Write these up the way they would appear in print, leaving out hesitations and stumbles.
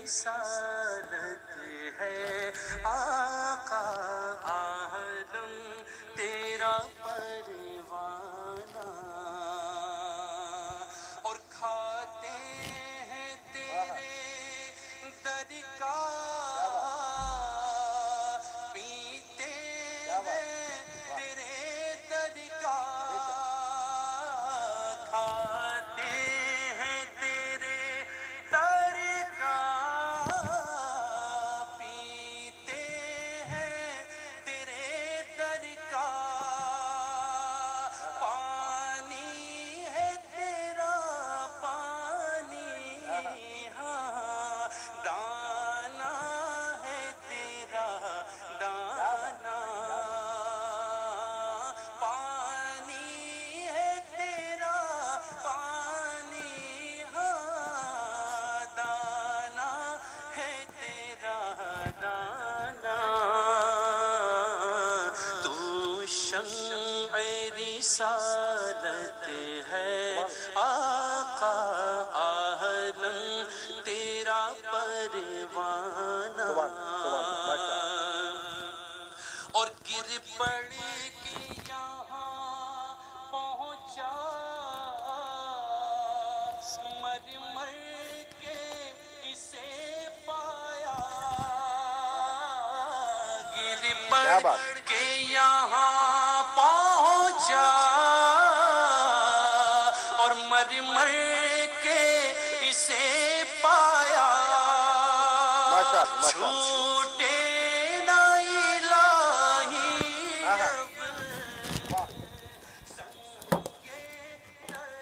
رسالت ہے آقا عالم تیرا پروانہ، اور کھاتے ہیں تیرے در کا، پیتے ہیں تیرے در کا، کھاتے ہیں تیرے در کا، پیتے ہیں تیرے در کا، پانی ہے تیرا پانی، ہاں دانا ہے تیرا دانا، پانی ہے تیرا پانی، ہاں دانا ہے تیرا دانا، تو شمع رسالت ہے آقا عالم تیرا پروانہ، اور گر پڑ کے یہاں پہنچا، مر مر کے اسے پایا، گر پڑ کے یہاں پہنچا، اور مر مر کے اسے پایا، چھوٹے نہ الہی اب سنگے در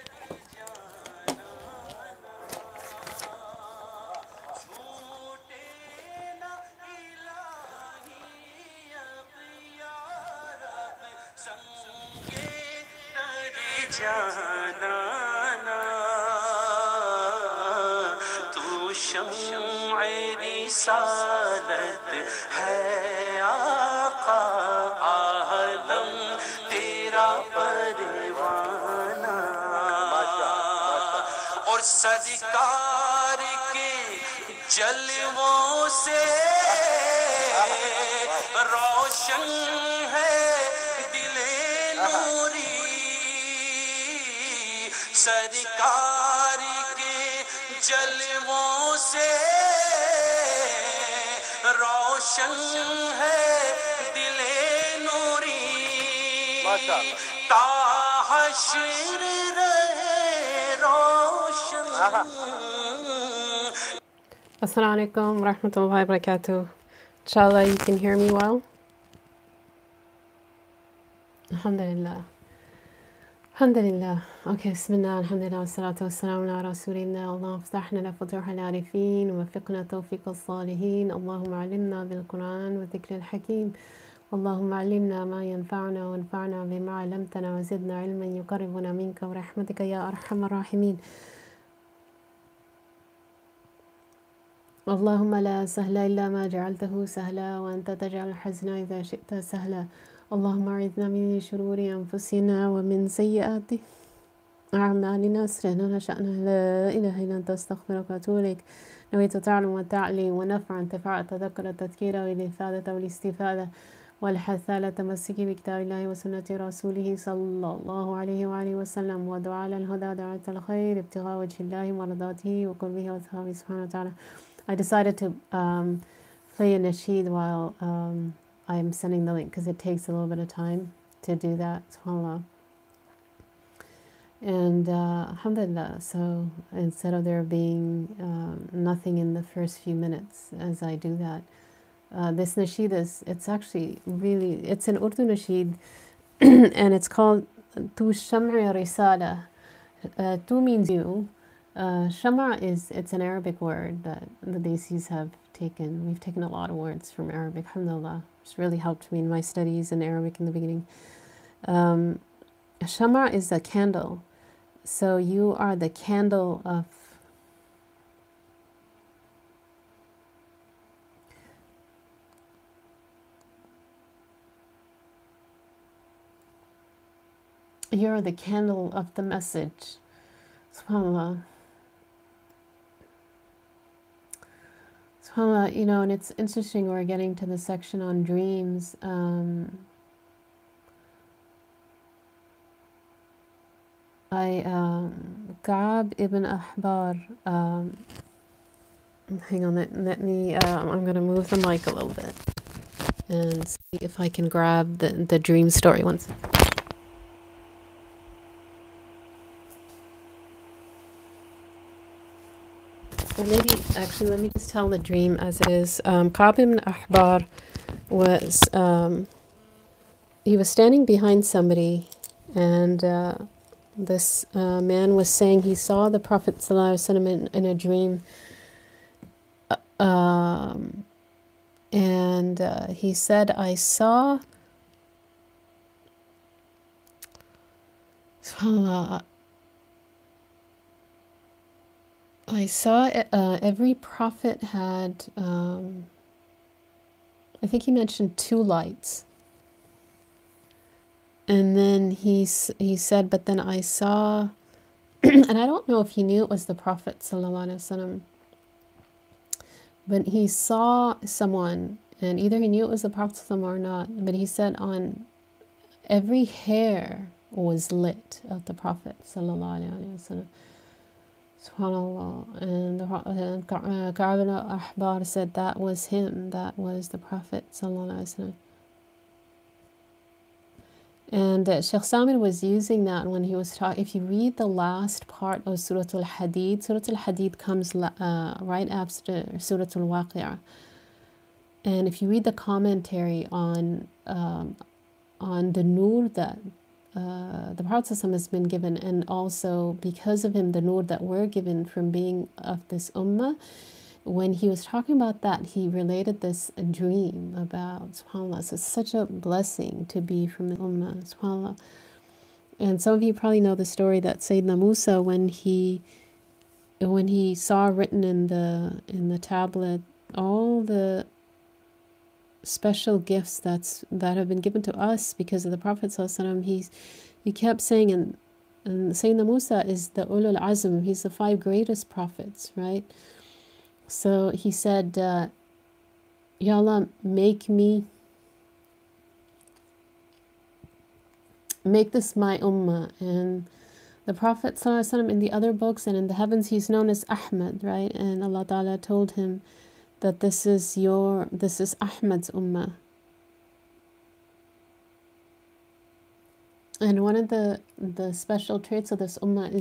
جانا، چھوٹے نہ الہی اب یا رب سنگے در جانا، تو شمع رسالت ہے آقا عالم تیرا پروانہ، اور سرکار کے جلووں سے روشن ہے دل نوری، سرکار کے جلووں سے روشن ہے دل نوری، تا حشر رہے روشن۔ Assalamu alaikum wa rahmatullahi wa barakatuh. Inshallah you can hear me well. Alhamdulillah. Alhamdulillah. Okay, bismillah, alhamdulillah, wassalatu wassalamu ala rasulillah. Allahumma aftah lana futuh al-arifin wa wafiqna tawfiq al-salihin. Allahumma alimna bil-Quran wa dhikr al-hakim. Allahumma alimna ma yanfa'una wa anfa'na bima 'allamtana wa zidna ilman yuqarribuna minka wa rahmatika ya arhamar rahimin. اللهم لا سهل إلا ما جعلته سهلا وأنت تجعل الحزن إذا شئت سهلا. اللهم أعذنا من شرور أنفسنا ومن سيئات أعمالنا. أسرنا شأننا لا إله إلا أنت أستغفرك وأتوب إليك. نويت تعلم وتعلم ونفعا تفع تذكر التذكير والإفادة والاستفادة والحث على التمسك بكتاب الله وسنة رسوله صلى الله عليه وآله وسلم، ودعاء على الهدى دعاة الخير ابتغاء وجه الله ومرضاته وقربه وثوابه سبحانه وتعالى. I decided to play a nasheed while I'm sending the link because it takes a little bit of time to do that, subhanAllah. And alhamdulillah, so instead of there being nothing in the first few minutes as I do that, this nasheed it's actually really, it's an Urdu nasheed and it's called Tu Sham'i Risālah. Tu means you, Shama it's an Arabic word that the Desis have taken. We've taken a lot of words from Arabic, alhamdulillah. It's really helped me in my studies in Arabic in the beginning. Shama is a candle. So you are the candle of, you're the candle of the message. SubhanAllah. SubhanAllah, you know, and it's interesting, we're getting to the section on dreams. Ka'b ibn Ahbar, hang on, let me, I'm going to move the mic a little bit and see if I can grab the dream story once. Or maybe, actually, let me just tell the dream as it is. Ka'b ibn Ahbar was, he was standing behind somebody, and this man was saying he saw the Prophet ﷺ in a dream. And he said, I saw, SubhanAllah, I saw every prophet had, I think he mentioned 2 lights. And then he said, but then I saw, and I don't know if he knew it was the Prophet ﷺ, but he saw someone, and either he knew it was the Prophet ﷺ or not, but he said on every hair was lit of the Prophet ﷺ. SubhanAllah. And Ka'b ibn Ahbar said that was him, that was the Prophet ﷺ. And Sheikh Samir was using that when he was talking. If you read the last part of Surah Al-Hadid, Surah Al-Hadid comes right after Surah Al-Waqi'ah. And if you read the commentary on the nur that the Prophet ﷺ has been given, and also because of him, the nur that we're given from being of this ummah, when he was talking about that, he related this dream about, subhanAllah, so it's such a blessing to be from the ummah, subhanAllah. And some of you probably know the story that Sayyidina Musa, when he saw written in the tablet all the special gifts that have been given to us because of the Prophet ﷺ, he kept saying, and Sayyidina Musa is the ulul azm, he's the 5 greatest prophets, right? So he said, Ya Allah, make this my ummah. And the Prophet ﷺ in the other books and in the heavens, he's known as Ahmad, right? And Allah Ta'ala told him that this is Ahmad's ummah. And one of the special traits of this ummah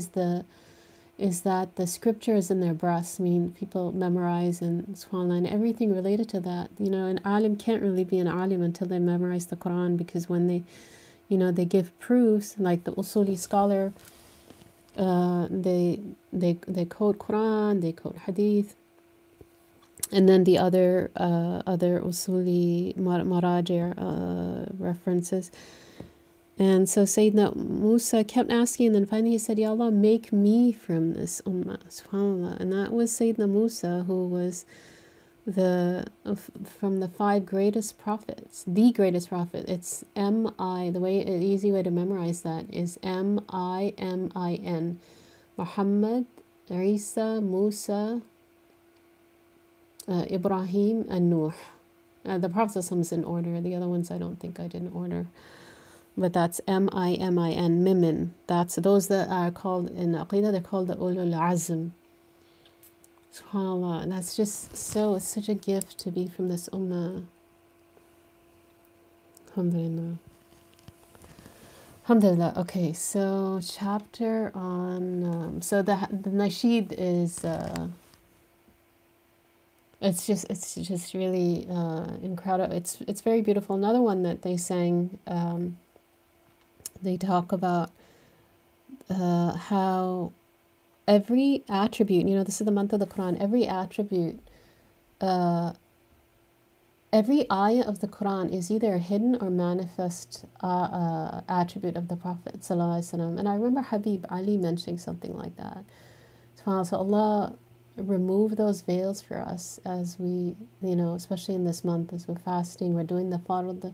is that the scripture is in their breasts. I mean, people memorize and subhanAllah, and everything related to that. You know, an alim can't really be an alim until they memorize the Quran, because when they, you know, they give proofs, like the usuli scholar, they quote Quran, they quote hadith, and then the other usuli maraji references. And so Sayyidina Musa kept asking, and then finally he said, Ya Allah, make me from this ummah, subhanAllah. And that was Sayyidina Musa, who was from the 5 greatest prophets, the greatest prophet. It's M-I, an easy way to memorize that is M-I-M-I-N. Muhammad, Isa, Musa, Ibrahim, and Nuh. The Prophet is in order. The other ones I don't think I did in order. But that's M-I-M-I-N, Mimin. That's those that are called in Aqidah, they're called the Ulul Azm. SubhanAllah. And that's just it's such a gift to be from this ummah. Alhamdulillah. Alhamdulillah. Okay, so chapter on, so the nasheed is, it's just really incredible. It's very beautiful. Another one that they sang, they talk about how every attribute, this is the month of the Quran, every attribute, every ayah of the Quran is either a hidden or manifest attribute of the Prophet ﷺ. And I remember Habib Ali mentioning something like that. So Allah remove those veils for us as we, especially in this month, as we're fasting, we're doing the fard.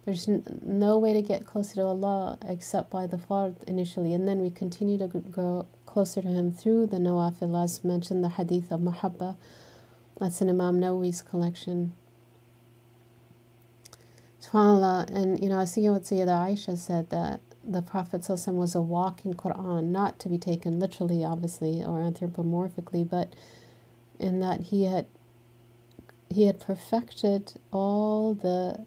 There's no way to get closer to Allah except by the fard initially, and then we continue to grow closer to Him through the nawafil, as mentioned, the hadith of Mahabba. That's in Imam Nawawi's collection. SubhanAllah, and I see what Sayyidah Aisha said, that the Prophet ﷺ was a walking Quran, not to be taken literally, obviously, or anthropomorphically, but in that he had perfected all the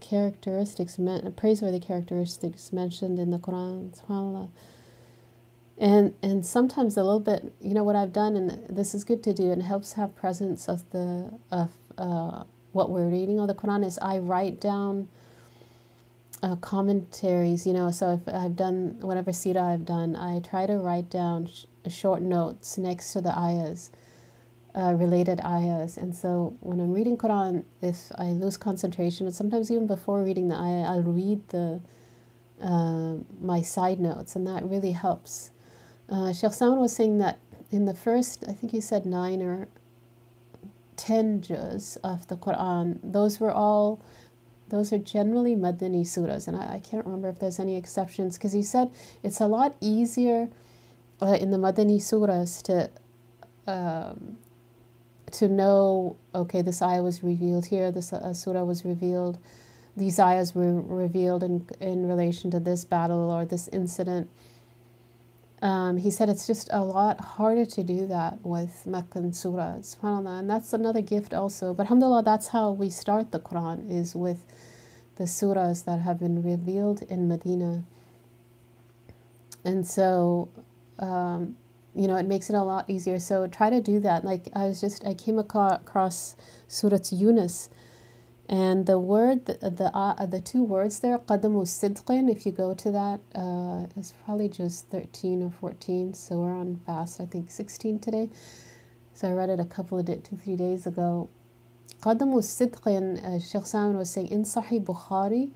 characteristics, praiseworthy characteristics mentioned in the Quran, SubhanAllah. And sometimes a little bit, what I've done, and this is good to do, and it helps have presence of what we're reading of the Quran, is I write down commentaries, so if I've done whatever seerah I've done, I try to write down short notes next to the ayahs, related ayahs. And so when I'm reading Quran, if I lose concentration, and sometimes even before reading the ayah, I'll read my side notes, and that really helps. Sheikh Salman was saying that in the first, I think he said 9 or 10 juz of the Quran, those are generally Madani surahs, and I can't remember if there's any exceptions, because he said it's a lot easier in the Madani surahs to know, okay, this ayah was revealed here, this surah was revealed, these ayahs were revealed in relation to this battle or this incident. He said it's just a lot harder to do that with Meccan surahs, subhanAllah, and that's another gift also. But alhamdulillah, that's how we start the Quran, is with the surahs that have been revealed in Medina. And so, it makes it a lot easier. So try to do that. Like I came across Surah Yunus, and the word, the two words there, qadamu sidqin, if you go to that, it's probably just 13 or 14. So we're on fast, I think 16 today. So I read it 2-3 days ago. Qadamu sidqin, Sheikh Salman was saying, in Sahih Bukhari,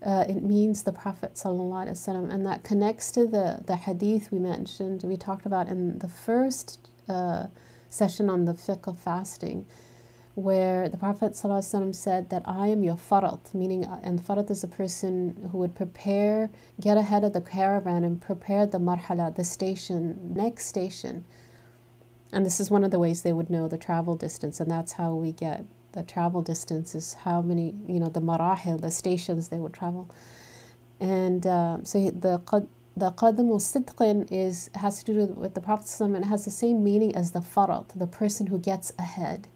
it means the Prophet ﷺ, and that connects to the hadith we mentioned, we talked about in the first session on the fiqh of fasting, where the Prophet ﷺ said that I am your farat, meaning, and farat is a person who would get ahead of the caravan and prepare the marhala, the station, next station. And this is one of the ways they would know the travel distance, and that's how we get the travel distance, is how many, the marahil, the stations they would travel. And so the qadam al-sidqin has to do with the Prophet ﷺ, and it has the same meaning as the farat, the person who gets ahead.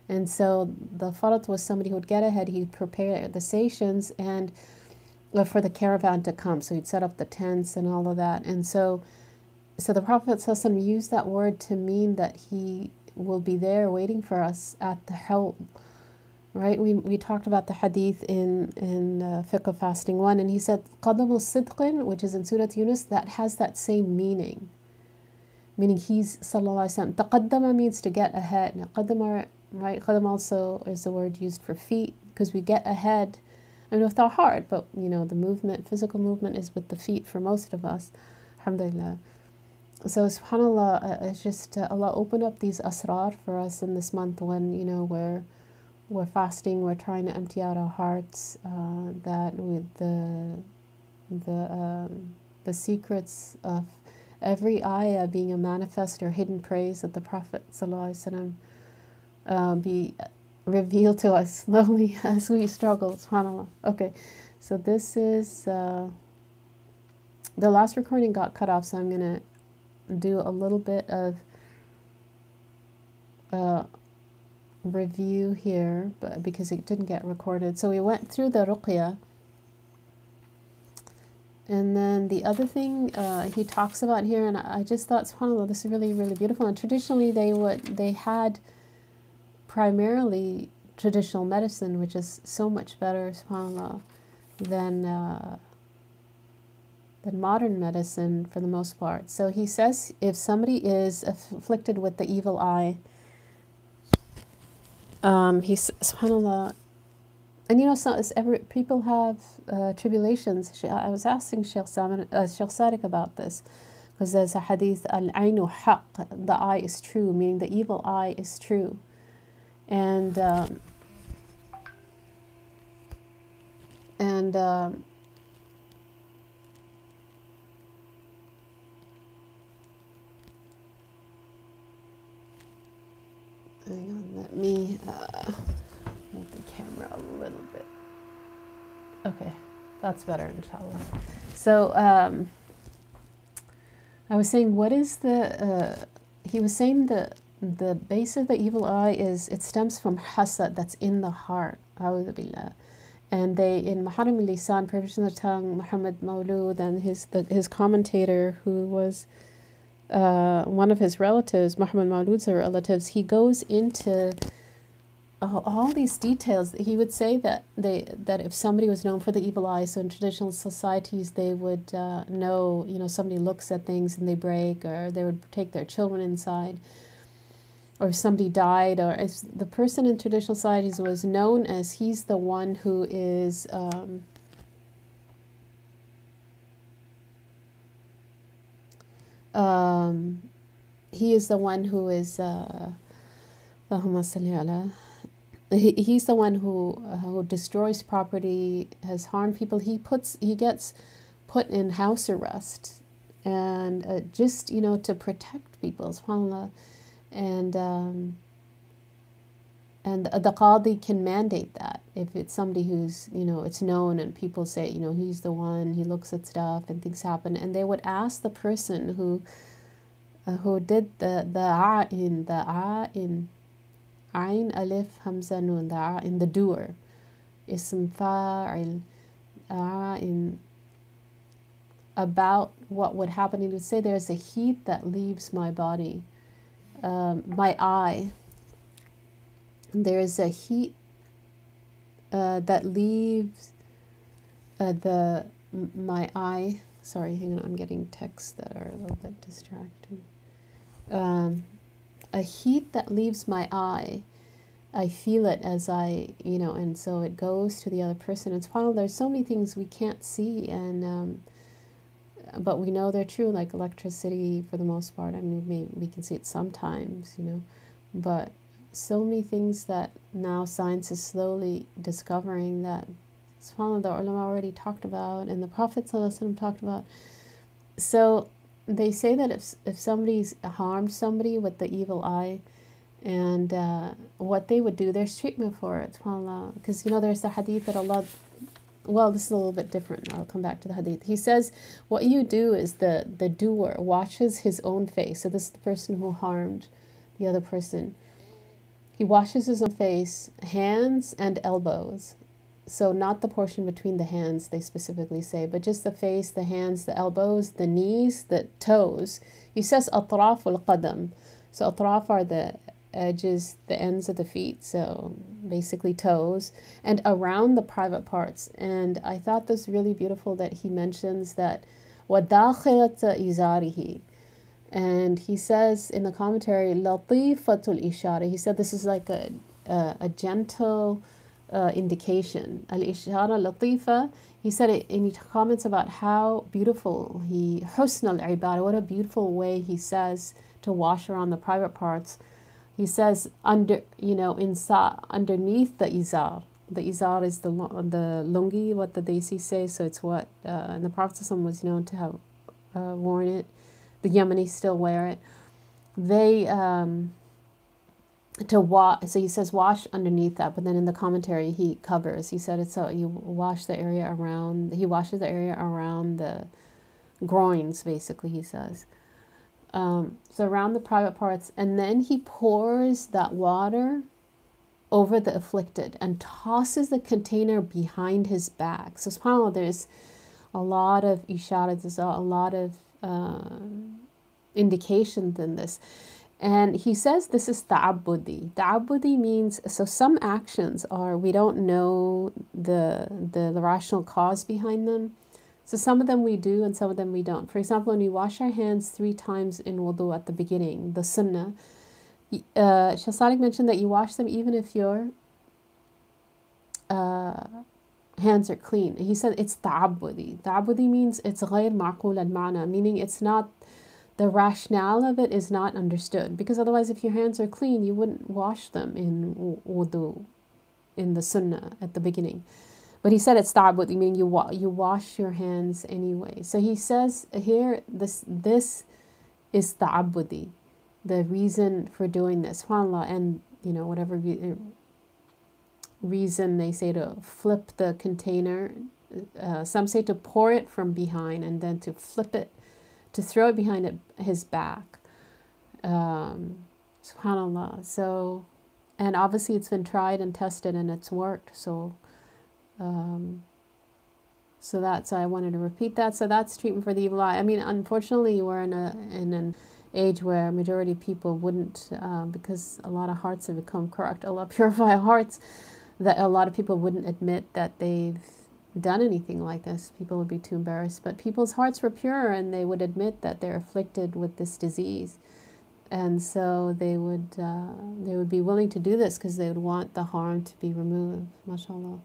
And so the farat was somebody who would get ahead, he'd prepare the stations and for the caravan to come. So he'd set up the tents and all of that. And so the Prophet ﷺ used that word to mean that he will be there waiting for us at the help. Right? We talked about the hadith in Fiqh of Fasting 1, and he said, Qadam al-Sidqin, which is in Surah Yunus, that has that same meaning. Meaning he's, sallallahu alayhi wa sallam, taqaddama means to get ahead. Now, qaddama, right? Qadam also is the word used for feet, because we get ahead, with our heart, but, the movement, physical movement is with the feet for most of us. Alhamdulillah. So, subhanAllah, it's just, Allah opened up these asrar for us in this month when, we're fasting, we're trying to empty out our hearts, that with the secrets of every ayah being a manifest or hidden praise of the Prophet ﷺ be revealed to us slowly as we struggle, subhanAllah. Okay, so this is, the last recording got cut off, so I'm going to do a little bit of review here, but because it didn't get recorded. So we went through the ruqya, and then the other thing he talks about here, and I just thought, subhanAllah, this is really, really beautiful. And traditionally they had primarily traditional medicine, which is so much better, subhanAllah, than than modern medicine for the most part. So he says if somebody is afflicted with the evil eye, subhanAllah, and you know, people have tribulations. I was asking Sheikh Sadiq about this, because there's a hadith, al-aynu haqq, the eye is true, meaning the evil eye is true. And hang on, let me move the camera a little bit. Okay, that's better, inshallah. So I was saying, what is he was saying the base of the evil eye is, it stems from hasad, that's in the heart, a'udhu billah. And they, in Maharim al-Lisan, Prohibition of the Tongue, Muhammad Mawlud, and his commentator, who was one of his relatives, Muhammad Mawlud's relatives, he goes into all these details. He would say that if somebody was known for the evil eye, so in traditional societies they would know, you know, somebody looks at things and they break, or they would take their children inside, or if somebody died, or if the person in traditional societies was known as he's the one who is he is the one who is he's the one who destroys property, has harmed people. He gets put in house arrest, and just, you know, to protect people, subhanAllah. And the qadi can mandate that if it's somebody who's, you know, it's known and people say, you know, he's the one, he looks at stuff and things happen, and they would ask the person who did the a'in, ayn alif hamza nun, the a'in, the doer, ism fa'il, a'in, about what would happen. He would say, there's a heat that leaves my body, my eye. There's a heat that leaves my eye. Sorry, hang on, I'm getting texts that are a little bit distracting. A heat that leaves my eye. I feel it as I, you know, and so it goes to the other person. It's probably, there's so many things we can't see, and but we know they're true, like electricity for the most part. I mean, we can see it sometimes, you know, but so many things that now science is slowly discovering that subhanAllah, the ulama already talked about, and the Prophet ﷺ talked about. So they say that if somebody's harmed somebody with the evil eye, and what they would do, there's treatment for it, subhanAllah. Because, you know, there's the hadith that Allah, well, this is a little bit different. I'll come back to the hadith. He says, what you do is the doer washes his own face. So this is the person who harmed the other person. He washes his own face, hands and elbows. So not the portion between the hands, they specifically say, but just the face, the hands, the elbows, the knees, the toes. He says atraf al-qadam. So atraf are the edges, the ends of the feet, so basically toes, and around the private parts. And I thought this really beautiful that he mentions that وَدَاخِلَةَ إِزَارِهِ. And he says in the commentary, latifatul ishara. He said this is like a gentle indication. Al ishara latifa. He said it, and he comments about how beautiful husn al ibadah. What a beautiful way he says to wash around the private parts. He says underneath the izar. The izar is the lungi, what the Desi say. So it's what and the Prophet was known to have worn it. The Yemenis still wear it. They so he says wash underneath that, but then in the commentary he covers. He said it's so you wash the area around. He washes the area around the groins, basically. He says so around the private parts, and then he pours that water over the afflicted and tosses the container behind his back. So subhanAllah, there's a lot of isharat, there's a lot of indications in this. And he says this is ta'abbudi. Ta'abbudi means, so some actions are, we don't know the rational cause behind them. So some of them we do and some of them we don't. For example, when we wash our hands 3 times in wudu at the beginning, the sunnah, Shaykh Sadiq mentioned that you wash them even if your hands are clean. He said it's ta'abbudi. Ta'abbudi means it's غير معقول المعنى, meaning it's not, the rationale of it is not understood. Because otherwise, if your hands are clean, you wouldn't wash them in wudu, in the sunnah at the beginning. But he said it's ta'abbudi, meaning you wash your hands anyway. So he says here, this is ta'abbudi, the reason for doing this. SubhanAllah, and whatever reason they say to flip the container. Some say to pour it from behind and then to flip it, to throw it behind his back. SubhanAllah. So, and obviously it's been tried and tested and it's worked. So that's, I wanted to repeat that. So that's treatment for the evil eye. I mean, unfortunately, we're in an age where majority of people wouldn't, because a lot of hearts have become corrupt. Allah purify hearts. That a lot of people wouldn't admit that they've done anything like this. People would be too embarrassed. But people's hearts were pure and they would admit that they're afflicted with this disease. And so they would be willing to do this because they would want the harm to be removed. MashaAllah.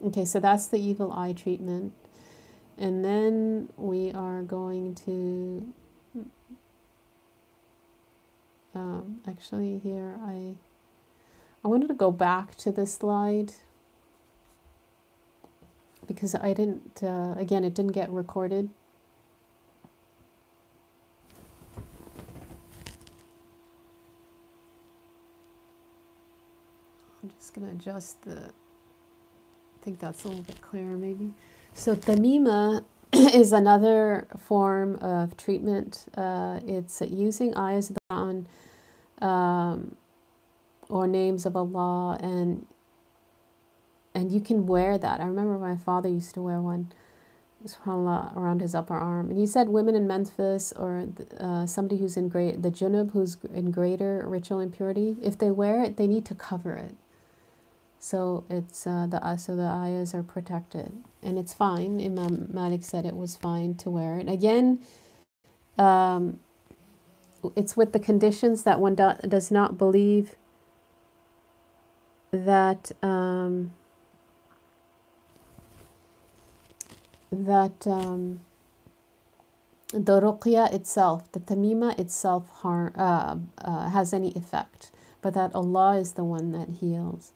Okay, so that's the evil eye treatment. And then we are going to, actually here I wanted to go back to this slide because I didn't, again, it didn't get recorded. I'm just going to adjust I think that's a little bit clearer maybe. So tamima is another form of treatment. It's using ayahs of the Quran, or names of Allah, and you can wear that. I remember my father used to wear one, subhanAllah, around his upper arm. And he said women in Memphis, or somebody who's in the junub, who's in greater ritual impurity, if they wear it, they need to cover it. So it's the ayahs are protected, and it's fine. Imam Malik said it was fine to wear it. Again, it's with the conditions that one does not believe that the ruqya itself, the tamima itself, has any effect, but that Allah is the one that heals.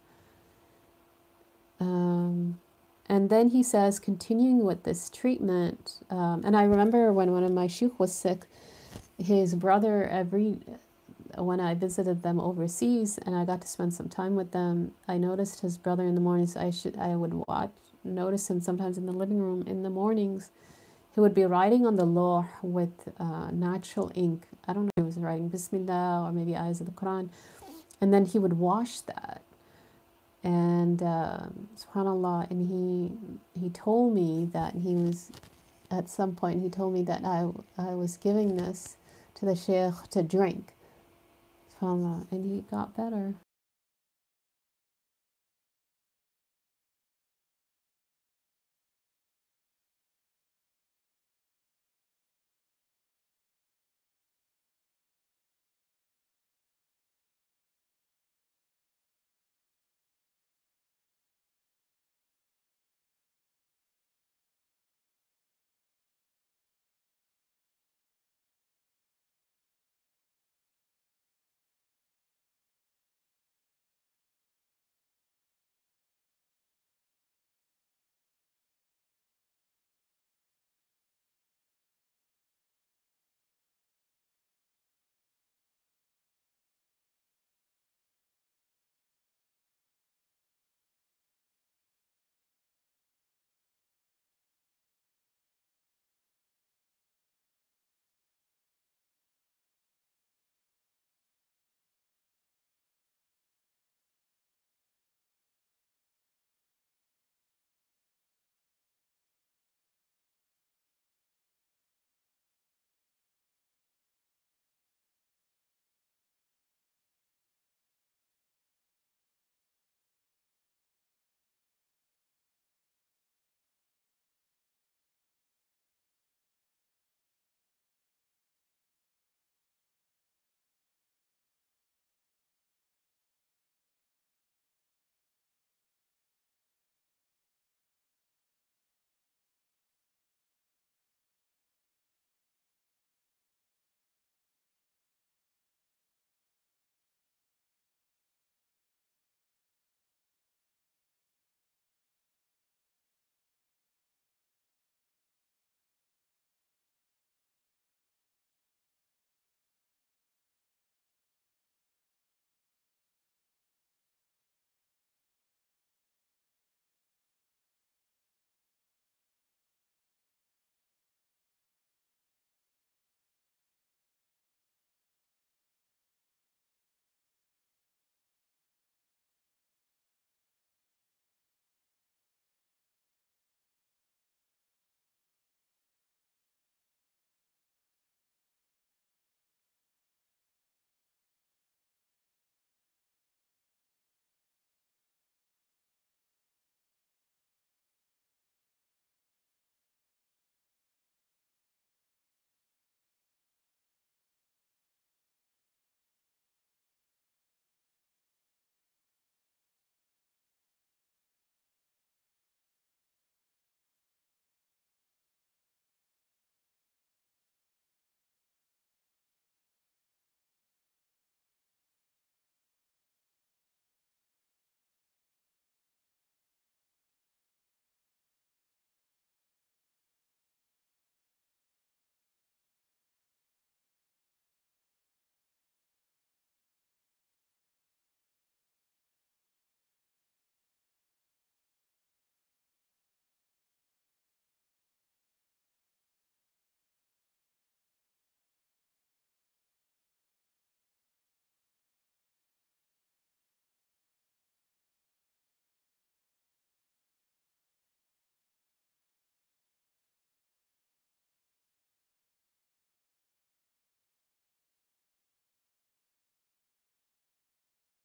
And then he says, continuing with this treatment, and I remember when one of my shuyukh was sick, his brother, when I visited them overseas and I got to spend some time with them, I noticed his brother in the mornings. I would notice him sometimes in the living room in the mornings. He would be writing on the lawh with natural ink. I don't know if he was writing Bismillah or maybe ayahs of the Quran. And then he would wash that. And subhanAllah, and he told me that he was, at some point, he told me that I was giving this to the sheikh to drink. SubhanAllah, and he got better.